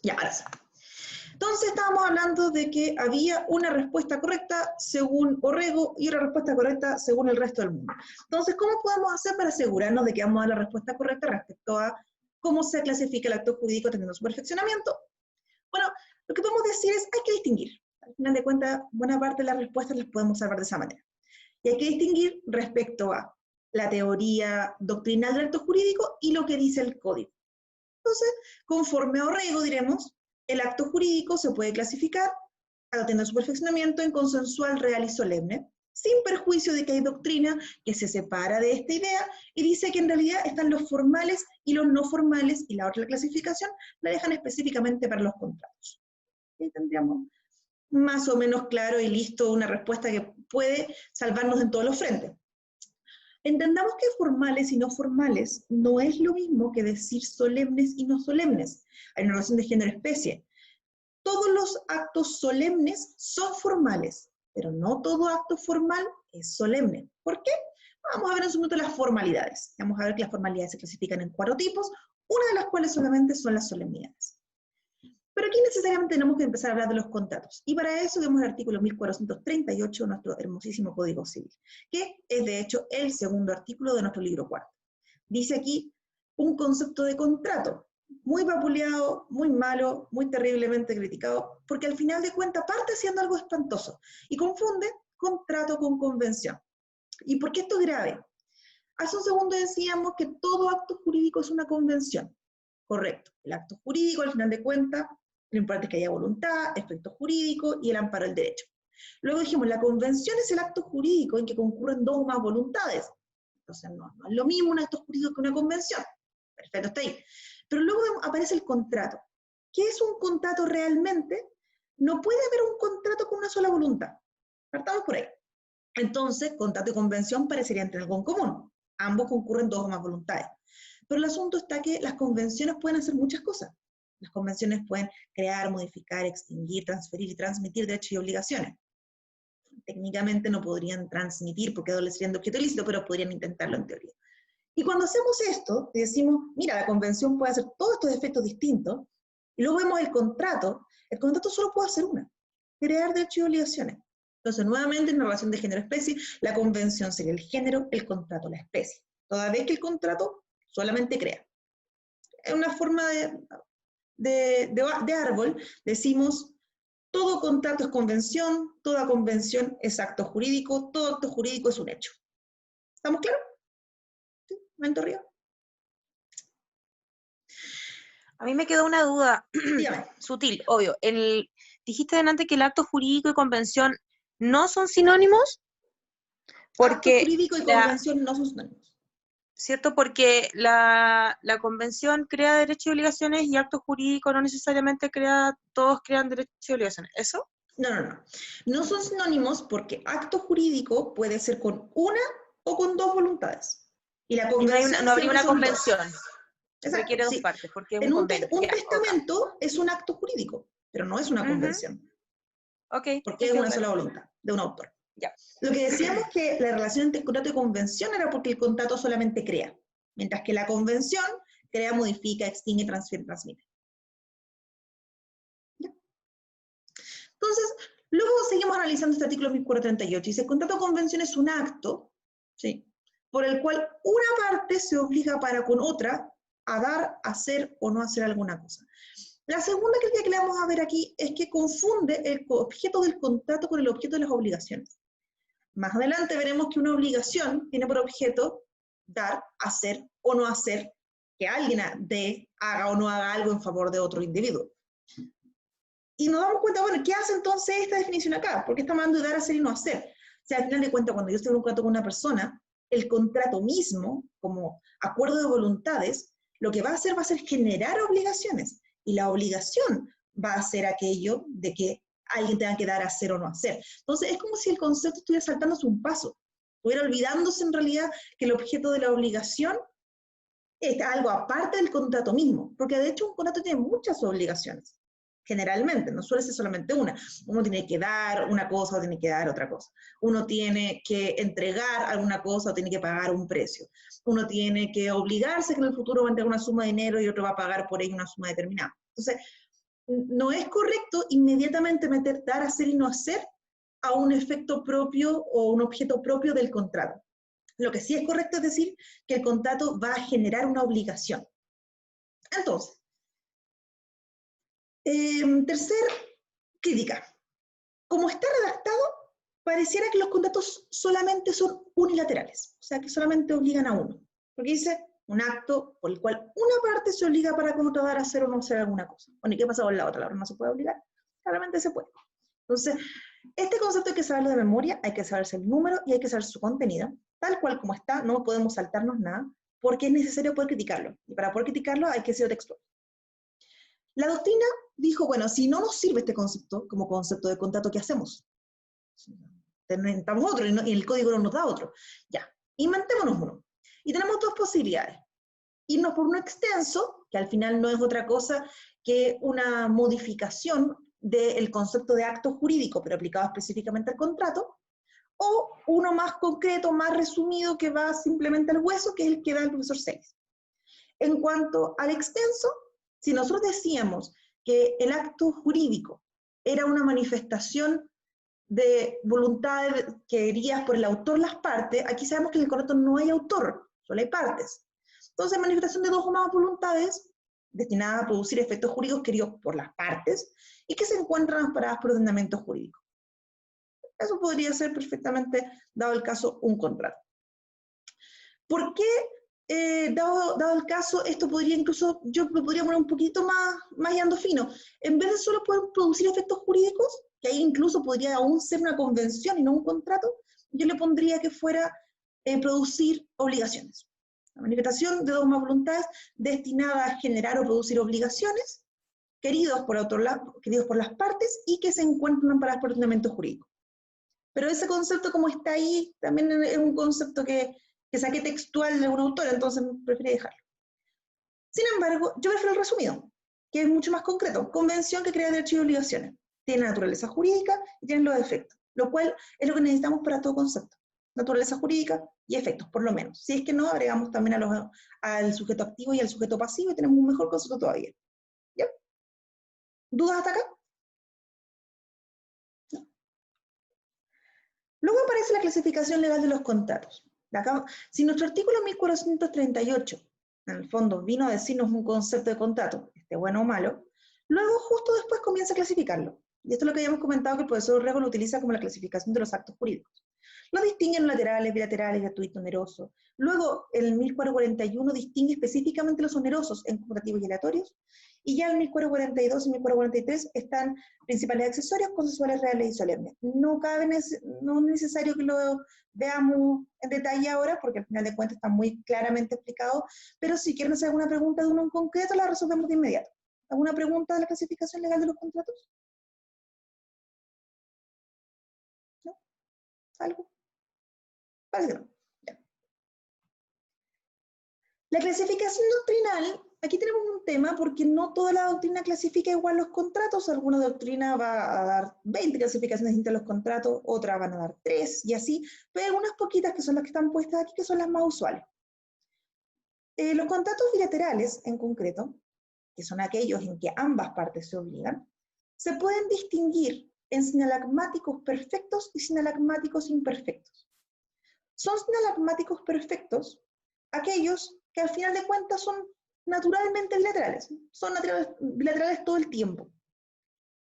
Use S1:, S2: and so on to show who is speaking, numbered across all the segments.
S1: Ya, ahora sí. Entonces estábamos hablando de que había una respuesta correcta según Orrego y una respuesta correcta según el resto del mundo. Entonces, ¿cómo podemos hacer para asegurarnos de que vamos a dar la respuesta correcta respecto a cómo se clasifica el acto jurídico teniendo su perfeccionamiento? Bueno, lo que podemos decir es hay que distinguir. Al final de cuentas, buena parte de las respuestas las podemos salvar de esa manera. Y hay que distinguir respecto a la teoría doctrinal del acto jurídico y lo que dice el código. Entonces, conforme a Orrego, diremos, el acto jurídico se puede clasificar, teniendo su perfeccionamiento, en consensual, real y solemne, sin perjuicio de que hay doctrina que se separa de esta idea y dice que en realidad están los formales y los no formales, y la otra clasificación la dejan específicamente para los contratos. Y tendríamos más o menos claro y listo una respuesta que puede salvarnos en todos los frentes. Entendamos que formales y no formales no es lo mismo que decir solemnes y no solemnes. Hay una relación de género-especie. Todos los actos solemnes son formales, pero no todo acto formal es solemne. ¿Por qué? Vamos a ver en su momento las formalidades. Vamos a ver que las formalidades se clasifican en 4 tipos, una de las cuales solamente son las solemnidades. Pero aquí necesariamente tenemos que empezar a hablar de los contratos. Y para eso vemos el artículo 1438 de nuestro hermosísimo Código Civil, que es de hecho el segundo artículo de nuestro libro cuarto. Dice aquí un concepto de contrato, muy vapuleado, muy malo, muy terriblemente criticado, porque al final de cuentas parte siendo algo espantoso y confunde contrato con convención. ¿Y por qué esto es grave? Hace un segundo decíamos que todo acto jurídico es una convención. Correcto. El acto jurídico, al final de cuentas, lo importante es que haya voluntad, efecto jurídico y el amparo del derecho. Luego dijimos, la convención es el acto jurídico en que concurren 2 o más voluntades. Entonces no es lo mismo un acto jurídico que una convención. Perfecto, está ahí. Pero luego aparece el contrato. ¿Qué es un contrato realmente? No puede haber un contrato con una sola voluntad. Partamos por ahí. Entonces, contrato y convención parecerían tener algo en común. Ambos concurren 2 o más voluntades. Pero el asunto está que las convenciones pueden hacer muchas cosas. Las convenciones pueden crear, modificar, extinguir, transferir y transmitir derechos y obligaciones. Técnicamente no podrían transmitir porque adolecerían de objeto ilícito, pero podrían intentarlo en teoría. Y cuando hacemos esto, decimos, mira, la convención puede hacer todos estos efectos distintos, y luego vemos el contrato solo puede hacer una, crear derechos y obligaciones. Entonces, nuevamente, en una relación de género-especie, la convención sería el género, el contrato, la especie. Toda vez que el contrato solamente crea. Es una forma de árbol, decimos, todo contrato es convención, toda convención es acto jurídico, todo acto jurídico es un hecho. ¿Estamos claros? ¿Sí? ¿Momento arriba?
S2: A mí me quedó una duda sutil, obvio. Dijiste delante que el acto jurídico y convención no son sinónimos, porque
S1: acto jurídico y convención no son sinónimos.
S2: ¿Cierto? Porque la convención crea derechos y obligaciones y acto jurídico no necesariamente todos crean derechos y obligaciones. ¿Eso?
S1: No. No son sinónimos porque acto jurídico puede ser con una o con 2 voluntades. Y la convención
S2: no habría una convención.
S1: Exacto,
S2: requiere 2
S1: sí.
S2: partes, porque es
S1: un
S2: un convenio.
S1: Un testamento es un acto jurídico, pero no es una convención.
S2: Okay,
S1: porque es una sola voluntad de un autor.
S2: Ya.
S1: Lo que decíamos que la relación entre contrato y convención era porque el contrato solamente crea, mientras que la convención crea, modifica, extingue, transfiere, transmite. ¿Ya? Entonces, luego seguimos analizando este artículo 1438. Dice, el contrato o convención es un acto, ¿sí?, por el cual una parte se obliga para con otra a dar, hacer o no hacer alguna cosa. La segunda crítica que le vamos a ver aquí es que confunde el objeto del contrato con el objeto de las obligaciones. Más adelante veremos que una obligación tiene por objeto dar, hacer o no hacer que alguien haga o no haga algo en favor de otro individuo. Y nos damos cuenta, bueno, ¿qué hace entonces esta definición acá? ¿Por qué estamos hablando de dar, hacer y no hacer? O sea, al final de cuentas, cuando yo estoy en un contrato con una persona, el contrato mismo, como acuerdo de voluntades, lo que va a hacer generar obligaciones. Y la obligación va a ser aquello de que alguien tenga que dar, hacer o no hacer. Entonces, es como si el concepto estuviera saltándose un paso. Estuviera olvidándose en realidad que el objeto de la obligación es algo aparte del contrato mismo. Porque de hecho un contrato tiene muchas obligaciones. Generalmente, no suele ser solamente una. Uno tiene que dar una cosa o tiene que dar otra cosa. Uno tiene que entregar alguna cosa o tiene que pagar un precio. Uno tiene que obligarse que en el futuro va a entregar una suma de dinero y otro va a pagar por ello una suma determinada. Entonces, no es correcto inmediatamente dar, hacer y no hacer a un efecto propio o un objeto propio del contrato. Lo que sí es correcto es decir que el contrato va a generar una obligación. Entonces, tercer crítica. Como está redactado, pareciera que los contratos solamente son unilaterales, o sea, que solamente obligan a uno. Porque dice un acto por el cual una parte se obliga para contratar a hacer o no hacer alguna cosa. Bueno, ¿y qué pasa con la otra? ¿La otra no se puede obligar? Claramente se puede. Entonces, este concepto hay que saberlo de memoria, hay que saberse el número y hay que saber su contenido. Tal cual como está, no podemos saltarnos nada, porque es necesario poder criticarlo. Y para poder criticarlo hay que ser textual. La doctrina dijo, bueno, si no nos sirve este concepto como concepto de contrato, ¿qué hacemos? Inventamos otro y el código no nos da otro. Ya, inventémonos uno. Y tenemos dos posibilidades. Irnos por uno extenso, que al final no es otra cosa que una modificación del concepto de acto jurídico, pero aplicado específicamente al contrato, o uno más concreto, más resumido, que va simplemente al hueso, que es el que da el profesor Celis. En cuanto al extenso, si nosotros decíamos que el acto jurídico era una manifestación de voluntad queridas por el autor las partes, aquí sabemos que en el contrato no hay autor, solo hay partes. Entonces, manifestación de dos o más voluntades destinadas a producir efectos jurídicos queridos por las partes y que se encuentran amparadas por ordenamiento jurídico. Eso podría ser perfectamente, dado el caso, un contrato. ¿Por qué, dado el caso, esto podría incluso, yo me podría poner un poquito más yendo fino? En vez de solo poder producir efectos jurídicos, que ahí incluso podría aún ser una convención y no un contrato, yo le pondría que fuera producir obligaciones. La manifestación de dos o más voluntades destinada a generar o producir obligaciones queridos por las partes y que se encuentran amparadas por ordenamiento jurídico. Pero ese concepto como está ahí también es un concepto que saqué textual de un autor, entonces preferí dejarlo. Sin embargo, yo prefiero el resumido, que es mucho más concreto. Convención que crea derechos y obligaciones. Tiene naturaleza jurídica y tiene los efectos, lo cual es lo que necesitamos para todo concepto. Naturaleza jurídica y efectos, por lo menos. Si es que no, agregamos también al sujeto activo y al sujeto pasivo y tenemos un mejor concepto todavía. ¿Ya? ¿Dudas hasta acá? No. Luego aparece la clasificación legal de los contratos. Acá, si nuestro artículo 1438, en el fondo, vino a decirnos un concepto de contrato, esté bueno o malo, luego justo después comienza a clasificarlo. Y esto es lo que habíamos comentado que el profesor Orrego lo utiliza como la clasificación de los actos jurídicos. Lo distingue en laterales, bilaterales, gratuito, oneroso. Luego, el 1441 distingue específicamente los onerosos en computativos y aleatorios. Y ya en 1442 y 1443 están principales accesorios, consensuales, reales y solemnes. No es necesario que lo veamos en detalle ahora, porque al final de cuentas está muy claramente explicado, pero si quieren hacer alguna pregunta de uno en concreto, la resolvemos de inmediato. ¿Alguna pregunta de la clasificación legal de los contratos? ¿No? ¿Algo? Parece que no. Ya. La clasificación doctrinal, aquí tenemos un tema porque no toda la doctrina clasifica igual los contratos. Alguna doctrina va a dar 20 clasificaciones distintas a los contratos, otras van a dar 3 y así, pero hay algunas poquitas que son las que están puestas aquí que son las más usuales. Los contratos bilaterales, en concreto, que son aquellos en que ambas partes se obligan, se pueden distinguir en sinalagmáticos perfectos y sinalagmáticos imperfectos. Son sinalagmáticos perfectos aquellos que al final de cuentas son naturalmente bilaterales, son bilaterales todo el tiempo.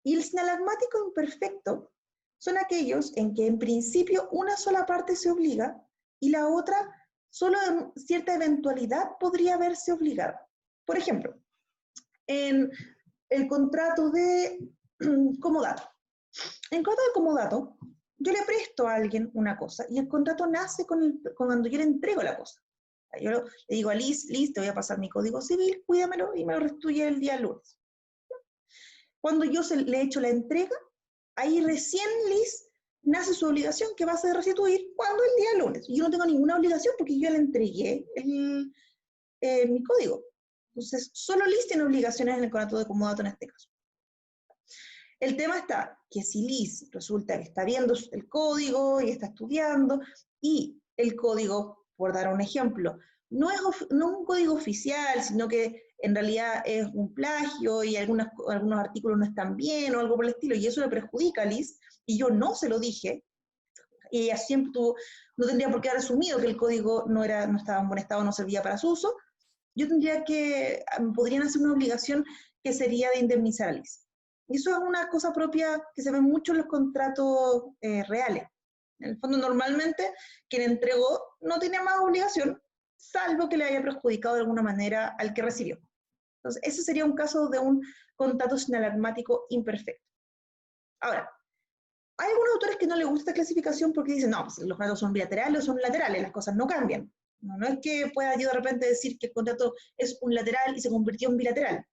S1: Y el sinalagmático imperfecto son aquellos en que en principio una sola parte se obliga y la otra solo en cierta eventualidad podría verse obligada. Por ejemplo, en el contrato de comodato. En contrato de comodato, yo le presto a alguien una cosa y el contrato nace cuando yo le entrego la cosa. Yo le digo a Liz, te voy a pasar mi código civil, cuídamelo y me lo restituye el día lunes. Cuando yo le he hecho la entrega, ahí recién Liz nace su obligación que va a ser restituir cuando el día lunes. Yo no tengo ninguna obligación porque yo le entregué mi código. Entonces, solo Liz tiene obligaciones en el contrato de comodato en este caso. El tema está que si Liz resulta que está viendo el código y está estudiando, y el código, por dar un ejemplo, no es un código oficial, sino que en realidad es un plagio y algunos artículos no están bien o algo por el estilo, y eso le perjudica a Liz, y yo no se lo dije, y ella siempre no tendría por qué haber asumido que el código no estaba en buen estado, no servía para su uso, yo tendría podrían hacer una obligación que sería de indemnizar a Liz. Y eso es una cosa propia que se ve mucho en los contratos reales. En el fondo, normalmente, quien entregó no tiene más obligación, salvo que le haya perjudicado de alguna manera al que recibió. Entonces, ese sería un caso de un contrato sinalagmático imperfecto. Ahora, hay algunos autores que no les gusta esta clasificación porque dicen, no, pues los contratos son bilaterales o son laterales, las cosas no cambian. No es que pueda yo de repente decir que el contrato es unilateral y se convirtió en bilateral.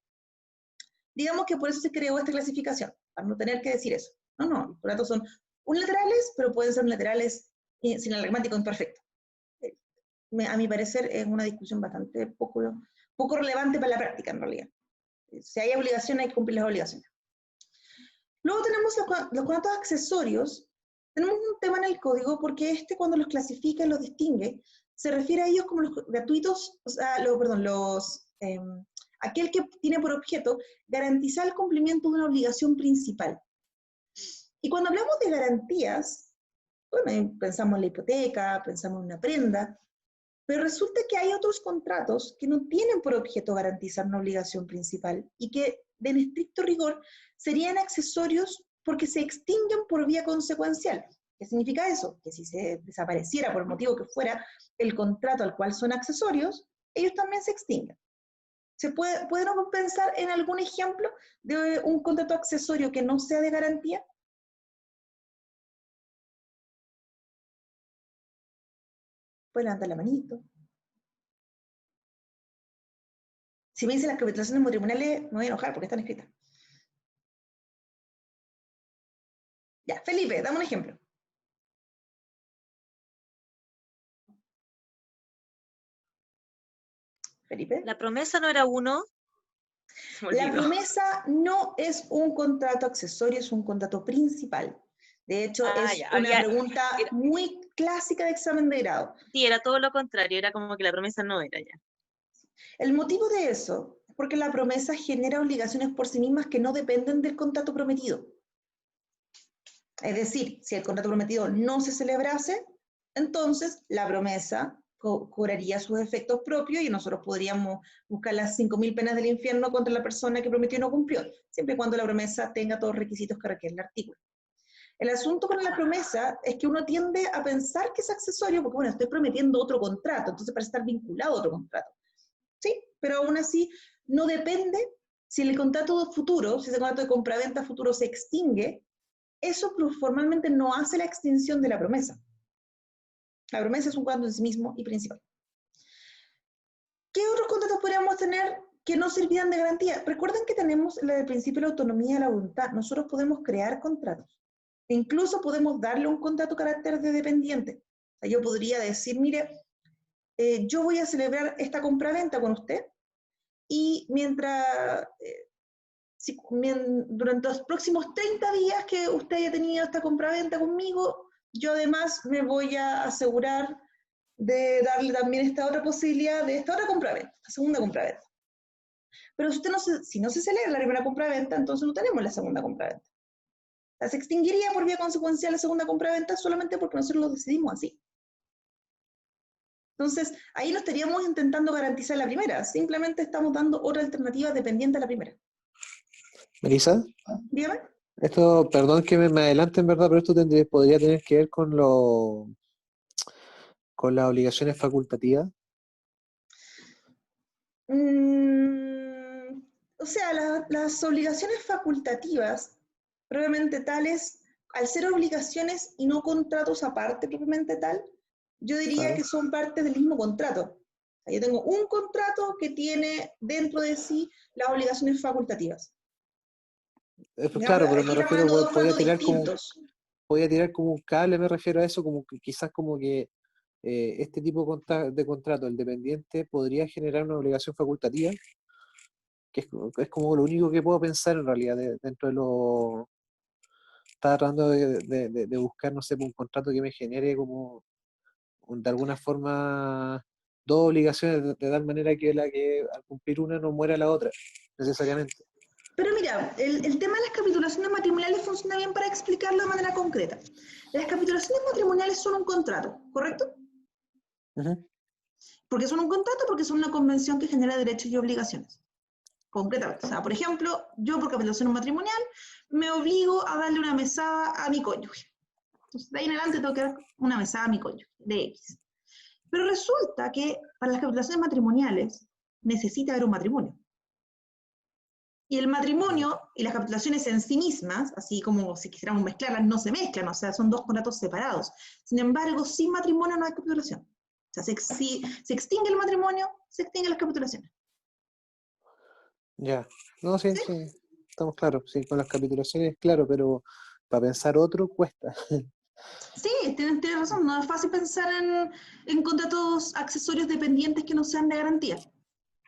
S1: Digamos que por eso se creó esta clasificación, para no tener que decir eso. No, los contratos son unilaterales, pero pueden ser unilaterales sinalagmático imperfecto. A mi parecer es una discusión bastante poco relevante para la práctica, en realidad. Si hay obligaciones, hay que cumplir las obligaciones. Luego tenemos los contratos accesorios. Tenemos un tema en el código porque cuando los clasifica y los distingue, se refiere a ellos como los gratuitos, o sea, aquel que tiene por objeto garantizar el cumplimiento de una obligación principal. Y cuando hablamos de garantías, bueno, pensamos en la hipoteca, pensamos en una prenda, pero resulta que hay otros contratos que no tienen por objeto garantizar una obligación principal y que, en estricto rigor, serían accesorios porque se extinguen por vía consecuencial. ¿Qué significa eso? Que si se desapareciera por el motivo que fuera el contrato al cual son accesorios, ellos también se extinguen. ¿Podemos pensar en algún ejemplo de un contrato accesorio que no sea de garantía? Pueden levantar la manito. Si me dicen las capitulaciones matrimoniales, me voy a enojar porque están escritas. Ya, Felipe, dame un ejemplo. Felipe.
S2: La promesa no era uno.
S1: La promesa no es un contrato accesorio, es un contrato principal. De hecho, es una pregunta muy clásica de examen de grado.
S2: Sí, era todo lo contrario, era como que la promesa no era ya.
S1: El motivo de eso es porque la promesa genera obligaciones por sí mismas que no dependen del contrato prometido. Es decir, si el contrato prometido no se celebrase, entonces la promesa cobraría sus efectos propios y nosotros podríamos buscar las 5.000 penas del infierno contra la persona que prometió y no cumplió, siempre y cuando la promesa tenga todos los requisitos que requiere el artículo. El asunto con la promesa es que uno tiende a pensar que es accesorio, porque bueno, estoy prometiendo otro contrato, entonces parece estar vinculado a otro contrato. Sí, pero aún así no depende si el contrato futuro, si ese contrato de compraventa futuro se extingue, eso formalmente no hace la extinción de la promesa. La promesa es un contrato en sí mismo y principal. ¿Qué otros contratos podríamos tener que no sirvieran de garantía? Recuerden que tenemos el principio de la autonomía de la voluntad. Nosotros podemos crear contratos. E incluso podemos darle un contrato carácter de dependiente. O sea, yo podría decir, mire, yo voy a celebrar esta compraventa con usted y durante los próximos 30 días que usted haya tenido esta compraventa conmigo, yo además me voy a asegurar de darle también esta otra posibilidad de esta otra compraventa, la segunda compraventa. Pero si no se celebra la primera compraventa, entonces no tenemos la segunda compraventa. O sea, se extinguiría por vía consecuencial la segunda compraventa solamente porque nosotros lo decidimos así. Entonces, ahí no estaríamos intentando garantizar la primera, simplemente estamos dando otra alternativa dependiente de la primera.
S3: Melissa,
S1: dígame.
S3: Esto, perdón que me adelante en verdad, pero esto podría tener que ver con las obligaciones facultativas.
S1: O sea, las obligaciones facultativas, propiamente tales, al ser obligaciones y no contratos aparte propiamente tal, yo diría que son parte del mismo contrato. O sea, yo tengo un contrato que tiene dentro de sí las obligaciones facultativas.
S3: Claro, pero me refiero, podía tirar como un cable, me refiero a eso, como que quizás como que este tipo de contrato, el dependiente, podría generar una obligación facultativa, que es como lo único que puedo pensar en realidad dentro de lo... Estaba tratando de buscar, no sé, un contrato que me genere como, de alguna forma, dos obligaciones de tal manera que la que al cumplir una no muera la otra, necesariamente.
S1: Pero mira, el tema de las capitulaciones matrimoniales funciona bien para explicarlo de manera concreta. Las capitulaciones matrimoniales son un contrato, ¿correcto?
S3: Uh-huh.
S1: Porque son un contrato, porque son una convención que genera derechos y obligaciones. Concretamente. O sea, por ejemplo, yo por capitulación matrimonial me obligo a darle una mesada a mi cónyuge. Entonces, de ahí en adelante tengo que dar una mesada a mi cónyuge, de X. Pero resulta que para las capitulaciones matrimoniales necesita haber un matrimonio. Y el matrimonio y las capitulaciones en sí mismas, así como si quisiéramos mezclarlas, no se mezclan, o sea, son dos contratos separados. Sin embargo, sin matrimonio no hay capitulación. O sea, si se extingue el matrimonio, se extinguen las capitulaciones.
S3: Ya, no, sí,
S1: ¿Sí?
S3: sí, estamos claros, sí, con las capitulaciones, claro, pero para pensar otro cuesta.
S1: Sí, tienes razón, no es fácil pensar en contratos accesorios dependientes que no sean de garantía.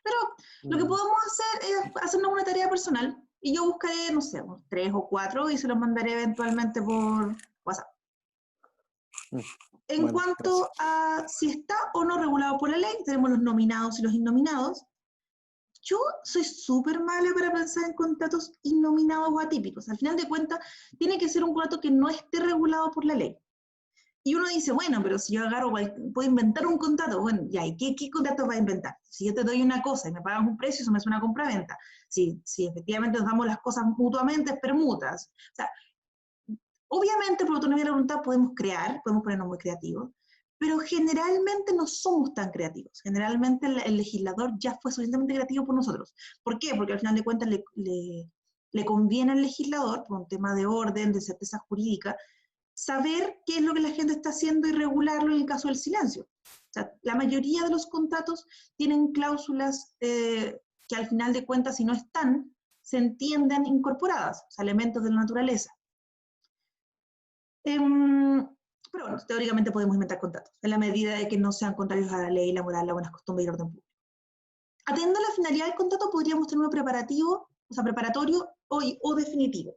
S1: Pero lo que podemos hacer es hacernos una tarea personal y yo buscaré, no sé, 3 o 4 y se los mandaré eventualmente por WhatsApp. En
S3: Bueno,
S1: cuanto
S3: gracias.
S1: a si está o no regulado por la ley, tenemos los nominados y los innominados. Yo soy súper mala para pensar en contratos innominados o atípicos. Al final de cuentas, tiene que ser un contrato que no esté regulado por la ley. Y uno dice, bueno, pero si yo agarro, puedo inventar un contrato. Bueno, ya, ¿y qué contrato vas a inventar? Si yo te doy una cosa y me pagas un precio, eso me es una compra-venta. Si efectivamente nos damos las cosas mutuamente, es permutas. O sea, obviamente por autonomía de la voluntad podemos crear, podemos ponernos muy creativos, pero generalmente no somos tan creativos. Generalmente el legislador ya fue suficientemente creativo por nosotros. ¿Por qué? Porque al final de cuentas le conviene al legislador, por un tema de orden, de certeza jurídica, saber qué es lo que la gente está haciendo y regularlo en el caso del silencio. O sea, la mayoría de los contratos tienen cláusulas que al final de cuentas, si no están, se entienden incorporadas, o sea, elementos de la naturaleza. Pero bueno, teóricamente podemos inventar contratos, en la medida de que no sean contrarios a la ley, la moral, las buenas costumbres y el orden público. Atendiendo a la finalidad del contrato, podríamos tener uno preparativo, o sea, preparatorio o definitivo.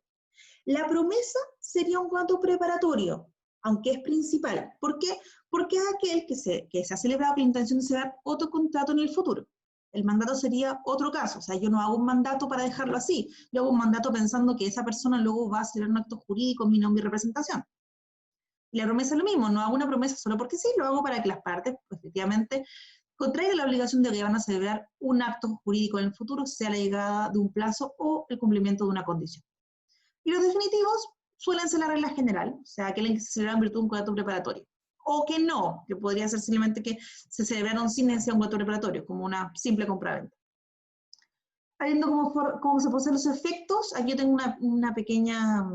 S1: La promesa sería un contrato preparatorio, aunque es principal. ¿Por qué? Porque es aquel que se ha celebrado con la intención de celebrar otro contrato en el futuro. El mandato sería otro caso, o sea, yo no hago un mandato para dejarlo así, yo hago un mandato pensando que esa persona luego va a celebrar un acto jurídico en mi nombre y representación. Y la promesa es lo mismo, no hago una promesa solo porque sí, lo hago para que las partes, pues, efectivamente, contraigan la obligación de que van a celebrar un acto jurídico en el futuro, sea la llegada de un plazo o el cumplimiento de una condición. Y los definitivos suelen ser la regla general, o sea, aquel en que se celebra en virtud de un contrato preparatorio. O que no, que podría ser simplemente que se celebraron sin necesidad de un contrato preparatorio, como una simple compraventa. Viendo cómo se proceden los efectos, aquí yo tengo una pequeña,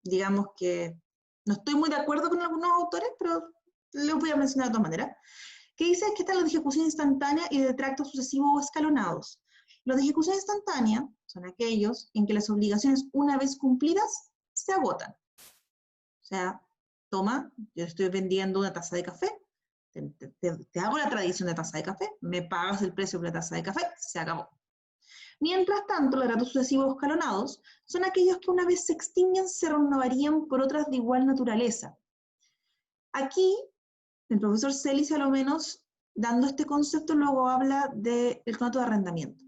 S1: digamos que no estoy muy de acuerdo con algunos autores, pero les voy a mencionar de todas maneras, que dice que están los de ejecución instantánea y de tractos sucesivos o escalonados. Los de ejecución instantánea son aquellos en que las obligaciones, una vez cumplidas, se agotan. O sea, toma, yo estoy vendiendo una taza de café, te hago la tradición de taza de café, me pagas el precio por la taza de café, se acabó. Mientras tanto, los tratos sucesivos escalonados son aquellos que una vez se extinguen se renovarían por otras de igual naturaleza. Aquí, el profesor Celis, a lo menos, dando este concepto, luego habla del contrato de arrendamiento.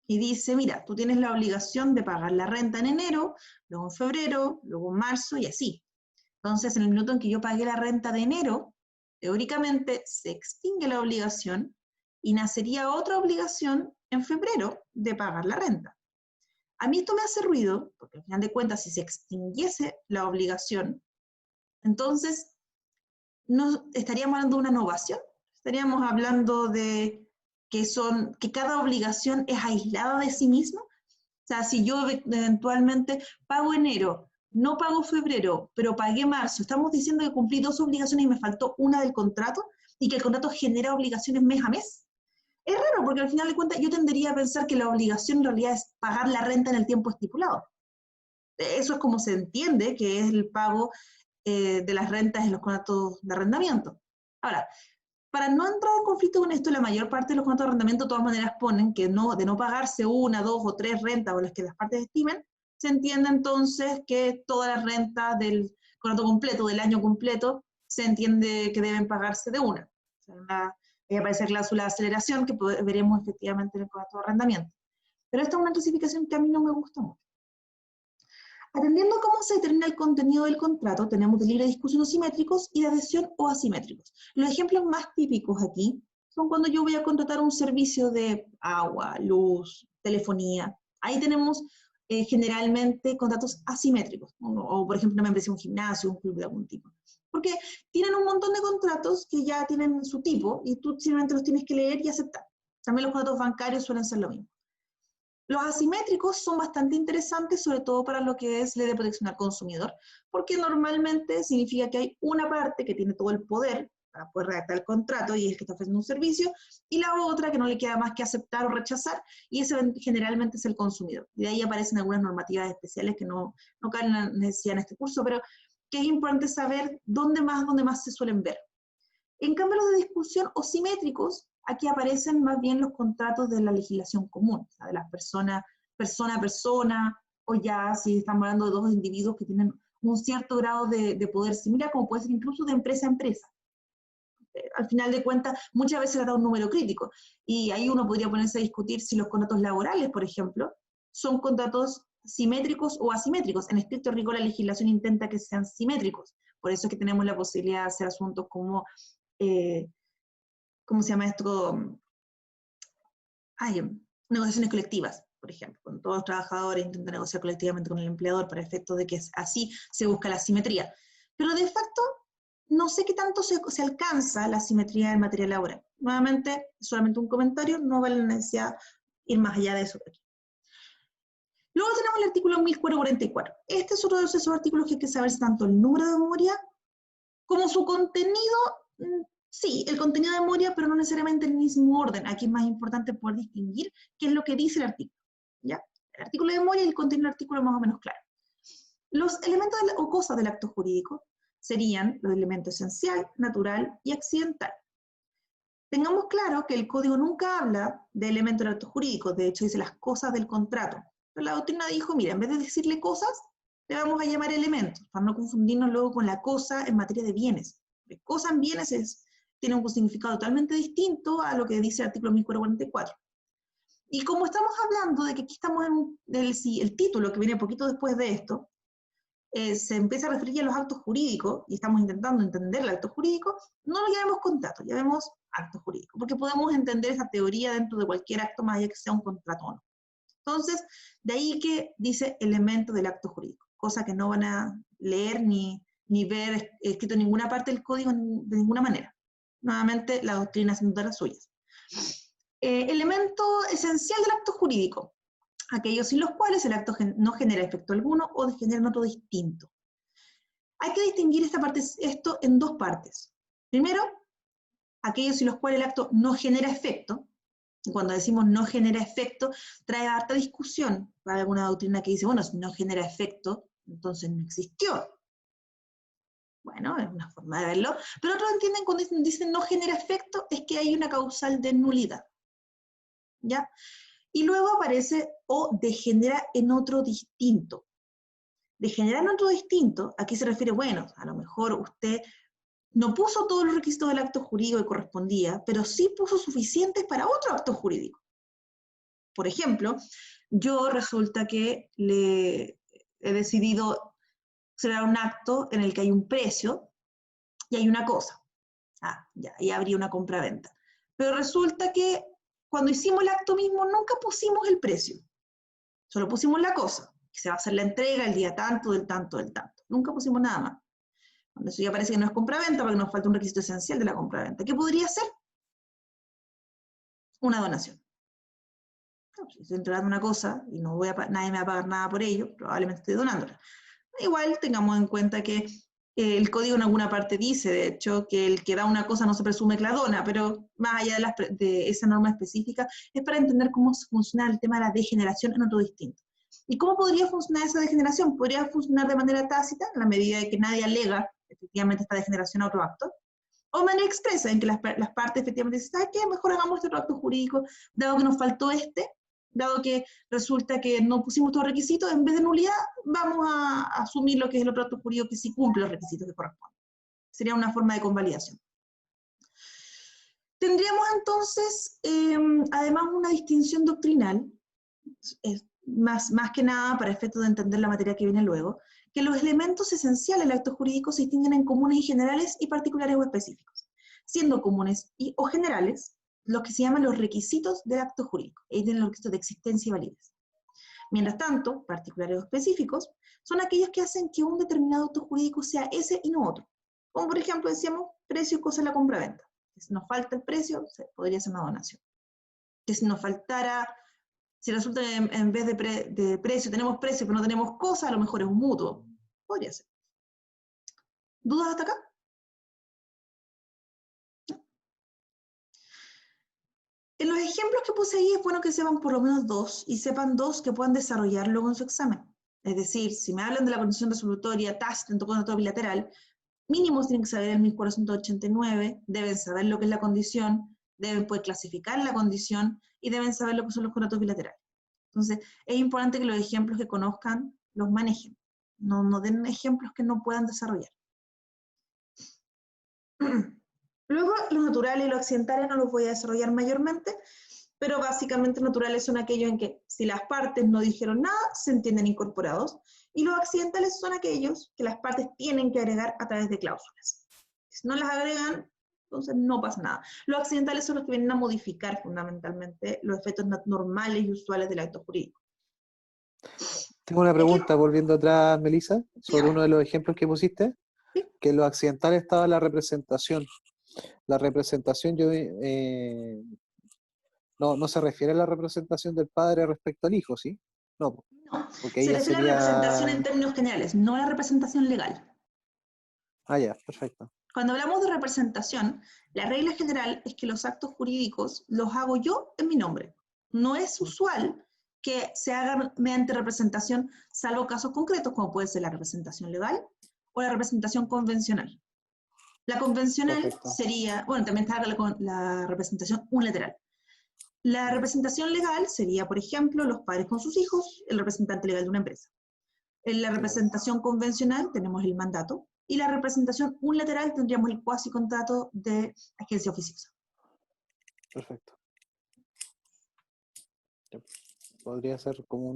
S1: Y dice, mira, tú tienes la obligación de pagar la renta en enero, luego en febrero, luego en marzo y así. Entonces, en el minuto en que yo pagué la renta de enero, teóricamente se extingue la obligación y nacería otra obligación en febrero de pagar la renta. A mí esto me hace ruido, porque al final de cuentas, si se extinguiese la obligación, entonces no estaríamos hablando de una innovación, estaríamos hablando de que cada obligación es aislada de sí misma. O sea, si yo eventualmente pago enero, no pago febrero, pero pagué marzo, estamos diciendo que cumplí 2 obligaciones y me faltó una del contrato, y que el contrato genera obligaciones mes a mes. Es raro, porque al final de cuentas yo tendería a pensar que la obligación en realidad es pagar la renta en el tiempo estipulado. Eso es como se entiende que es el pago de las rentas en los contratos de arrendamiento. Ahora, para no entrar en conflicto con esto, la mayor parte de los contratos de arrendamiento de todas maneras ponen que de no pagarse una, 2 o 3 rentas o las que las partes estimen, se entiende entonces que todas las rentas del contrato completo, del año completo, se entiende que deben pagarse de una. O sea, Ahí aparece la cláusula de aceleración, que veremos efectivamente en el contrato de arrendamiento. Pero esta es una clasificación que a mí no me gusta mucho. Atendiendo a cómo se determina el contenido del contrato, tenemos de libre discusión o simétricos y de adhesión o asimétricos. Los ejemplos más típicos aquí son cuando yo voy a contratar un servicio de agua, luz, telefonía. Ahí tenemos generalmente contratos asimétricos, o por ejemplo una membresía de un gimnasio, un club de algún tipo. Porque tienen un montón de contratos que ya tienen su tipo y tú simplemente los tienes que leer y aceptar. También los contratos bancarios suelen ser lo mismo. Los asimétricos son bastante interesantes, sobre todo para lo que es ley de protección al consumidor, porque normalmente significa que hay una parte que tiene todo el poder para poder redactar el contrato y es que está ofreciendo un servicio, y la otra que no le queda más que aceptar o rechazar, y ese generalmente es el consumidor. Y de ahí aparecen algunas normativas especiales que no caen en la necesidad en este curso, pero que es importante saber dónde más se suelen ver. En cambio, los de discusión o simétricos, aquí aparecen más bien los contratos de la legislación común, o sea, de las personas, persona a persona, o ya si estamos hablando de dos individuos que tienen un cierto grado de poder similar, como puede ser incluso de empresa a empresa. Al final de cuentas, muchas veces se da un número crítico, y ahí uno podría ponerse a discutir si los contratos laborales, por ejemplo, son contratos simétricos o asimétricos. En estricto rigor, la legislación intenta que sean simétricos, por eso es que tenemos la posibilidad de hacer asuntos como ¿cómo se llama esto? Negociaciones colectivas, por ejemplo, cuando todos los trabajadores intentan negociar colectivamente con el empleador para efectos de que así se busca la simetría. Pero de facto, no sé qué tanto se alcanza la simetría en materia laboral. Nuevamente, solamente un comentario, no vale la necesidad ir más allá de eso. Luego tenemos el artículo 1444. Este es otro de esos artículos que hay que saber tanto el número de memoria como su contenido. Sí, el contenido de memoria, pero no necesariamente en el mismo orden. Aquí es más importante poder distinguir qué es lo que dice el artículo. ¿Ya? El artículo de memoria y el contenido del artículo más o menos claro. Los elementos o cosas del acto jurídico serían los elementos esencial, natural y accidental. Tengamos claro que el código nunca habla de elementos del acto jurídico, de hecho dice las cosas del contrato. Pero la doctrina dijo, mira, en vez de decirle cosas, le vamos a llamar elementos, para no confundirnos luego con la cosa en materia de bienes. Porque cosa en bienes tiene un significado totalmente distinto a lo que dice el artículo 1444. Y como estamos hablando de que aquí estamos en el título que viene poquito después de esto, se empieza a referir a los actos jurídicos, y estamos intentando entender el acto jurídico, no lo llamemos contrato, llamemos acto jurídico, porque podemos entender esa teoría dentro de cualquier acto, más allá que sea un contrato o no. Entonces, de ahí que dice elemento del acto jurídico, cosa que no van a leer ni ver escrito en ninguna parte del código de ninguna manera. Nuevamente, la doctrina haciendo las suyas. Elemento esencial del acto jurídico, aquellos sin los cuales el acto no genera efecto alguno o genera otro distinto. Hay que distinguir esto en dos partes. Primero, aquellos sin los cuales el acto no genera efecto. Cuando decimos no genera efecto, trae harta discusión. Hay alguna doctrina que dice, bueno, si no genera efecto, entonces no existió. Bueno, es una forma de verlo. Pero otros entienden cuando dicen no genera efecto, es que hay una causal de nulidad. ¿Ya? Y luego aparece o degenera en otro distinto. Degenerar en otro distinto, aquí se refiere, bueno, a lo mejor usted no puso todos los requisitos del acto jurídico que correspondía, pero sí puso suficientes para otro acto jurídico. Por ejemplo, yo resulta que he decidido celebrar un acto en el que hay un precio y hay una cosa. Ya, ahí habría una compra-venta. Pero resulta que cuando hicimos el acto mismo nunca pusimos el precio. Solo pusimos la cosa, que se va a hacer la entrega el día tanto, del tanto, del tanto. Nunca pusimos nada más. Cuando eso ya parece que no es compra-venta, porque nos falta un requisito esencial de la compra-venta. ¿Qué podría ser? Una donación. Si estoy entregando una cosa y nadie me va a pagar nada por ello, probablemente estoy donándola. Igual tengamos en cuenta que el código en alguna parte dice, de hecho, que el que da una cosa no se presume que la dona, pero más allá de esa norma específica, es para entender cómo funciona el tema de la degeneración en otro distinto. ¿Y cómo podría funcionar esa degeneración? Podría funcionar de manera tácita, en la medida de que nadie alega efectivamente esta degeneración a otro acto, o de manera expresa, en que las partes efectivamente dicen, ¿sabes qué? Mejor hagamos este otro acto jurídico, dado que nos faltó dado que resulta que no pusimos todos los requisitos, en vez de nulidad, vamos a asumir lo que es el otro acto jurídico que sí cumple los requisitos que corresponden. Sería una forma de convalidación. Tendríamos entonces, además, una distinción doctrinal, más que nada para efectos de entender la materia que viene luego, que los elementos esenciales del acto jurídico se distinguen en comunes y generales y particulares o específicos, siendo comunes o generales los que se llaman los requisitos del acto jurídico, ahí tienen los requisitos de existencia y validez. Mientras tanto, particulares o específicos son aquellos que hacen que un determinado acto jurídico sea ese y no otro. Como por ejemplo decíamos, precio y cosa de la compra-venta. Si nos falta el precio, podría ser una donación. Que si nos faltara, si resulta que en vez de precio tenemos precio pero no tenemos cosa, a lo mejor es un mutuo. Podría ser. ¿Dudas hasta acá? En los ejemplos que puse ahí es bueno que sepan por lo menos dos, y sepan dos que puedan desarrollar luego en su examen. Es decir, si me hablan de la condición resolutoria tácita en tu contrato bilateral, mínimo tienen que saber el 1489, deben saber lo que es la condición, deben poder clasificar la condición, y deben saber lo que son los contratos bilaterales. Entonces, es importante que los ejemplos que conozcan los manejen. No den ejemplos que no puedan desarrollar. Luego, los naturales y los accidentales no los voy a desarrollar mayormente, pero básicamente naturales son aquellos en que si las partes no dijeron nada, se entienden incorporados, y los accidentales son aquellos que las partes tienen que agregar a través de cláusulas. Si no las agregan, entonces no pasa nada. Los accidentales son los que vienen a modificar fundamentalmente los efectos normales y usuales del acto jurídico.
S3: Tengo una pregunta, volviendo atrás, Melissa, sobre uno de los ejemplos que pusiste,
S1: ¿Sí?
S3: que en lo accidental estaba la representación. La representación no se refiere a la representación del padre respecto al hijo, ¿sí? No,
S1: No,
S3: porque
S1: se
S3: ella
S1: refiere a la representación
S3: sería...
S1: en términos generales, no a la representación legal.
S3: Ah, ya, perfecto.
S1: Cuando hablamos de representación, la regla general es que los actos jurídicos los hago yo en mi nombre. No es usual que se hagan mediante representación, salvo casos concretos, como puede ser la representación legal o la representación convencional. La convencional
S3: Perfecto.
S1: sería, bueno, también está la representación unilateral. La representación legal sería, por ejemplo, los padres con sus hijos, el representante legal de una empresa. En la representación convencional tenemos el mandato, y la representación unilateral tendríamos el cuasi contrato de agencia oficiosa.
S3: Perfecto. Podría ser como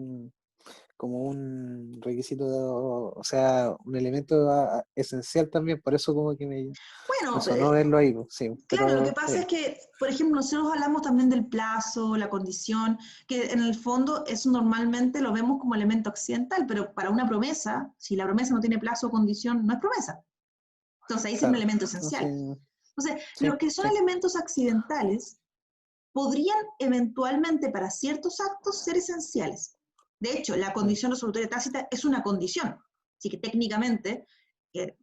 S3: un requisito, o sea, un elemento esencial también, por eso como que me
S1: Bueno,
S3: sonó verlo ahí, sí,
S1: claro, lo
S3: pero
S1: que pasa es que, por ejemplo, nosotros hablamos también del plazo, la condición, que en el fondo eso normalmente lo vemos como elemento accidental, pero para una promesa, si la promesa no tiene plazo o condición, no es promesa. Entonces ahí sí es un elemento esencial. Entonces, los que son elementos accidentales podrían eventualmente para ciertos actos ser esenciales. De hecho, la condición resolutoria tácita es una condición, así que técnicamente,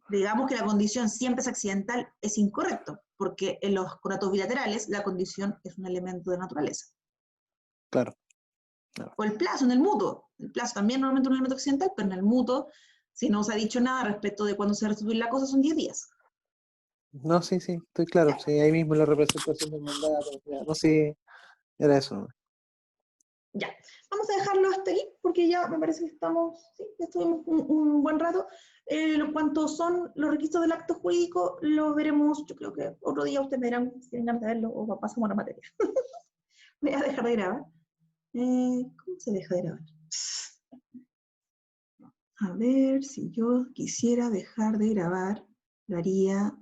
S1: digamos que la condición siempre es accidental, es incorrecto, porque en los contratos bilaterales la condición es un elemento de naturaleza.
S3: Claro.
S1: O el plazo en el mutuo. El plazo también normalmente es un elemento accidental, pero en el mutuo, si no se ha dicho nada respecto de cuándo se va a restituir la cosa, son 10 días.
S3: No, sí, estoy claro. Sí, ahí mismo la representación del mandato. No sé, era eso.
S1: Ya, vamos a dejarlo hasta aquí, porque ya me parece que estamos, sí, ya estuvimos un buen rato. En cuanto son los requisitos del acto jurídico, lo veremos, yo creo que otro día ustedes verán si tienen ganas de verlo o pasamos a la materia. Voy a dejar de grabar. ¿Cómo se deja de grabar? A ver, si yo quisiera dejar de grabar, lo haría